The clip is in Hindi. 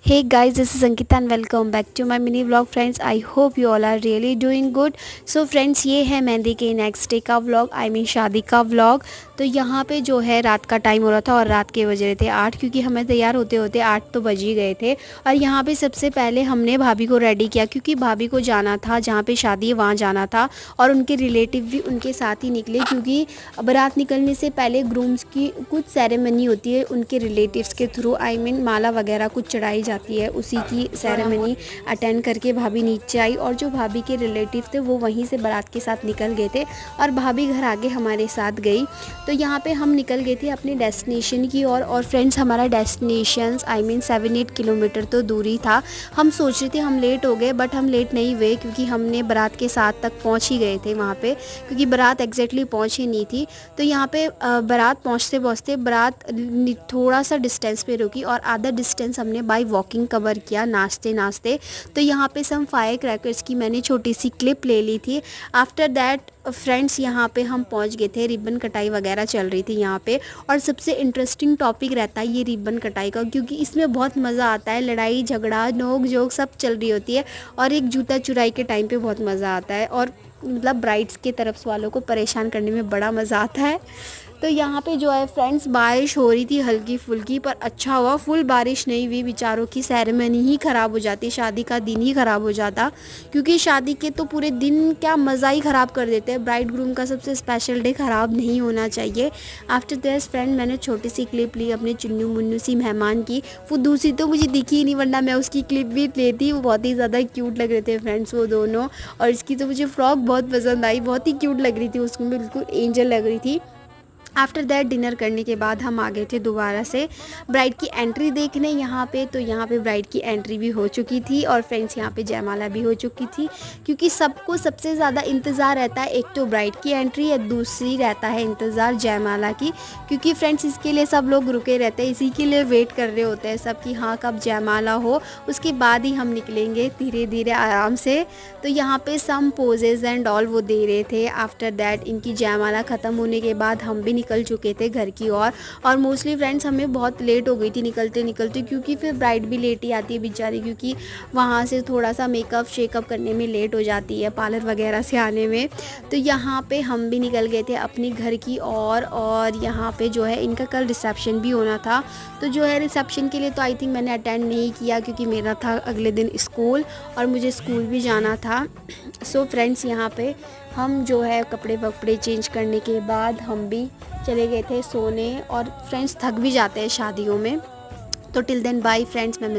Hey guys, this is Ankita and welcome back to my mini vlog friends. I hope you all are really doing good. So friends, ये है मेहंदी के नेक्स्ट डे का व्लॉग, आई मीन शादी का व्लॉग। तो यहाँ पे जो है रात का टाइम हो रहा था और रात के बज रहे थे 8, क्योंकि हमें तैयार होते होते 8 तो बज ही गए थे। और यहाँ पे सबसे पहले हमने भाभी को रेडी किया, क्योंकि भाभी को जाना था जहाँ पे शादी है वहाँ जाना था, और उनके रिलेटिव भी उनके साथ ही निकले, क्योंकि बारात निकलने से पहले ग्रूम्स की कुछ सेरेमनी होती है उनके रिलेटिव्स के थ्रू, आई मीन माला वगैरह कुछ चढ़ाई जाती है, उसी की सेरेमनी अटेंड करके भाभी नीचे आई। और जो भाभी के रिलेटिव थे वो वहीं से बारात के साथ निकल गए थे और भाभी घर आगे हमारे साथ गई। तो यहाँ पे हम निकल गए थे अपने डेस्टिनेशन की ओर। और फ्रेंड्स, हमारा डेस्टिनेशन आई मीन 7-8 किलोमीटर तो दूरी था। हम सोच रहे थे हम लेट हो गए, बट हम लेट नहीं हुए, क्योंकि हमने बारात के साथ तक पहुँच ही गए थे वहाँ पे, क्योंकि बारात एग्जैक्टली पहुँच ही नहीं थी। तो यहाँ पे बारात पहुँचते पहुँचते बारात थोड़ा सा डिस्टेंस पे रुकी और आधा डिस्टेंस हमने बाय वॉकिंग कवर किया नाचते नाचते। तो यहाँ पे सम फायर क्रैकर्स की मैंने छोटी सी क्लिप ले ली थी। आफ्टर दैट फ्रेंड्स, यहाँ पे हम पहुँच गए थे, रिबन कटाई वगैरह चल रही थी यहाँ पे। और सबसे इंटरेस्टिंग टॉपिक रहता है ये रिबन कटाई का, क्योंकि इसमें बहुत मज़ा आता है, लड़ाई झगड़ा नोक झोंक सब चल रही होती है। और एक जूता चुराई के टाइम पे बहुत मज़ा आता है, और मतलब ब्राइड्स के तरफ वालों को परेशान करने में बड़ा मज़ा आता है। तो यहाँ पे जो है फ्रेंड्स, बारिश हो रही थी हल्की फुल्की, पर अच्छा हुआ फुल बारिश नहीं हुई, बेचारों की सेरेमनी ही ख़राब हो जाती, शादी का दिन ही ख़राब हो जाता। क्योंकि शादी के तो पूरे दिन क्या मज़ा ही ख़राब कर देते हैं, ब्राइड ग्रूम का सबसे स्पेशल डे ख़राब नहीं होना चाहिए। आफ्टर दिस फ्रेंड, मैंने छोटी सी क्लिप ली अपने चुन्नू मुन्नू सी मेहमान की। वो दूसरी तो मुझे दिखी ही नहीं, वरना मैं उसकी क्लिप भी लेती। वो बहुत ही ज़्यादा क्यूट लग रहे थे फ्रेंड्स वो दोनों। और इसकी तो मुझे फ्रॉक बहुत पसंद आई, बहुत ही क्यूट लग रही थी, उसको बिल्कुल एंजल लग रही थी। आफ्टर दैट डिनर करने के बाद हम आ गए थे दोबारा से ब्राइड की एंट्री देखने यहाँ पे। तो यहाँ पे ब्राइड की एंट्री भी हो चुकी थी और फ्रेंड्स यहाँ पे जयमाला भी हो चुकी थी, क्योंकि सबको सबसे ज़्यादा इंतज़ार रहता है, एक तो ब्राइड की एंट्री या दूसरी रहता है इंतज़ार जयमाला की। क्योंकि फ्रेंड्स, इसके लिए सब लोग रुके रहते हैं, इसी के लिए वेट कर रहे होते हैं सब कि हाँ कब जयमाला हो, उसके बाद ही हम निकलेंगे धीरे धीरे आराम से। तो यहाँ पे सम पोजेज एंड ऑल वो दे रहे थे। आफ्टर दैट इनकी जयमाला ख़त्म होने के बाद हम भी निकल चुके थे घर की ओर। और मोस्टली फ्रेंड्स, हमें बहुत लेट हो गई थी निकलते निकलते, क्योंकि फिर ब्राइड भी लेट ही आती है बेचारी, क्योंकि वहाँ से थोड़ा सा मेकअप शेकअप करने में लेट हो जाती है, पार्लर वगैरह से आने में। तो यहाँ पे हम भी निकल गए थे अपनी घर की ओर। और यहाँ पे जो है इनका कल रिसेप्शन भी होना था। तो जो है रिसेप्शन के लिए तो आई थिंक मैंने अटेंड नहीं किया, क्योंकि मेरा था अगले दिन स्कूल और मुझे स्कूल भी जाना था। सो फ्रेंड्स, यहाँ पे हम जो है कपड़े वपड़े चेंज करने के बाद हम भी चले गए थे सोने। और फ्रेंड्स, थक भी जाते हैं शादियों में। तो टिल देन बाय फ्रेंड्स, मैं मिलती